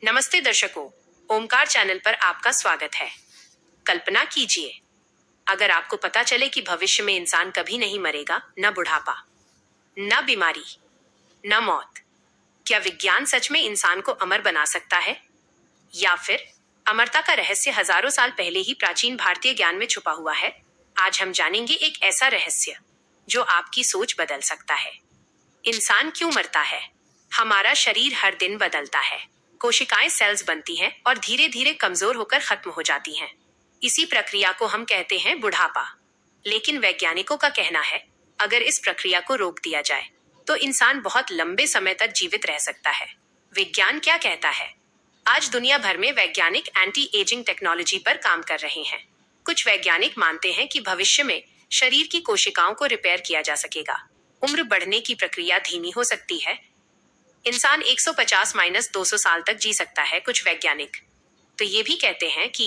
नमस्ते दर्शकों, ओमकार चैनल पर आपका स्वागत है। कल्पना कीजिए, अगर आपको पता चले कि भविष्य में इंसान कभी नहीं मरेगा, न बुढ़ापा, न बीमारी, न मौत। क्या विज्ञान सच में इंसान को अमर बना सकता है? या फिर अमरता का रहस्य हजारों साल पहले ही प्राचीन भारतीय ज्ञान में छुपा हुआ है? आज हम जानेंगे एक ऐसा रहस्य जो आपकी सोच बदल सकता है। इंसान क्यों मरता है? हमारा शरीर हर दिन बदलता है। कोशिकाएं सेल्स बनती हैं और धीरे धीरे कमजोर होकर खत्म हो जाती हैं। इसी प्रक्रिया को हम कहते हैं बुढ़ापा। लेकिन वैज्ञानिकों का कहना है, अगर इस प्रक्रिया को रोक दिया जाए तो इंसान बहुत लंबे समय तक जीवित रह सकता है। विज्ञान क्या कहता है? आज दुनिया भर में वैज्ञानिक एंटी एजिंग टेक्नोलॉजी पर काम कर रहे हैं। कुछ वैज्ञानिक मानते हैं कि भविष्य में शरीर की कोशिकाओं को रिपेयर किया जा सकेगा। उम्र बढ़ने की प्रक्रिया धीमी हो सकती है। इंसान 150-200 साल तक जी सकता है। कुछ वैज्ञानिक तो ये भी कहते हैं कि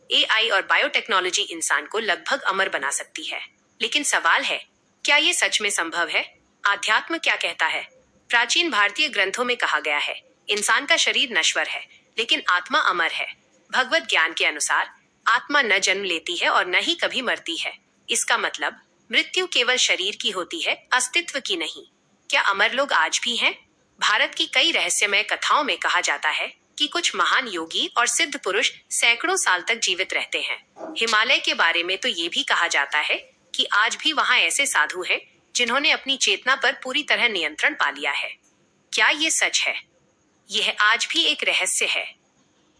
एआई और बायोटेक्नोलॉजी इंसान को लगभग अमर बना सकती है। लेकिन सवाल है, क्या ये सच में संभव है? आध्यात्म क्या कहता है? प्राचीन भारतीय ग्रंथों में कहा गया है, इंसान का शरीर नश्वर है लेकिन आत्मा अमर है। भगवत ज्ञान के अनुसार आत्मा न जन्म लेती है और न ही कभी मरती है। इसका मतलब मृत्यु केवल शरीर की होती है, अस्तित्व की नहीं। क्या अमर लोग आज भी हैं? भारत की कई रहस्यमय कथाओं में कहा जाता है कि कुछ महान योगी और सिद्ध पुरुष सैकड़ों साल तक जीवित रहते हैं। हिमालय के बारे में तो ये भी कहा जाता है कि आज भी वहाँ ऐसे साधु हैं जिन्होंने अपनी चेतना पर पूरी तरह नियंत्रण पा लिया है। क्या ये सच है? यह आज भी एक रहस्य है।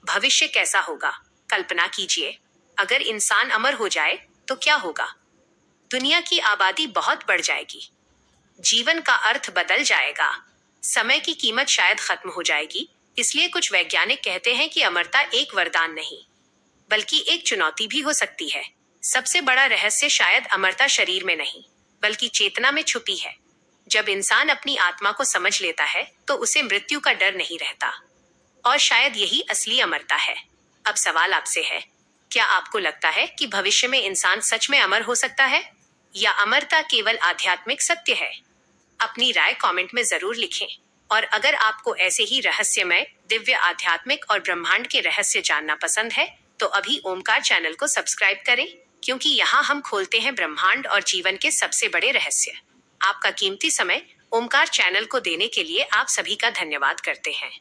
भविष्य कैसा होगा? कल्पना कीजिए, अगर इंसान अमर हो जाए तो क्या होगा? दुनिया की आबादी बहुत बढ़ जाएगी, जीवन का अर्थ बदल जाएगा, समय की कीमत शायद खत्म हो जाएगी। इसलिए कुछ वैज्ञानिक कहते हैं कि अमरता एक वरदान नहीं बल्कि एक चुनौती भी हो सकती है। सबसे बड़ा रहस्य शायद अमरता शरीर में नहीं बल्कि चेतना में छुपी है। जब इंसान अपनी आत्मा को समझ लेता है तो उसे मृत्यु का डर नहीं रहता, और शायद यही असली अमरता है। अब सवाल आपसे है, क्या आपको लगता है कि भविष्य में इंसान सच में अमर हो सकता है या अमरता केवल आध्यात्मिक सत्य है? अपनी राय कमेंट में जरूर लिखें। और अगर आपको ऐसे ही रहस्यमय, दिव्य, आध्यात्मिक और ब्रह्मांड के रहस्य जानना पसंद है तो अभी ओमकार चैनल को सब्सक्राइब करें, क्योंकि यहाँ हम खोलते हैं ब्रह्मांड और जीवन के सबसे बड़े रहस्य। आपका कीमती समय ओमकार चैनल को देने के लिए आप सभी का धन्यवाद करते हैं।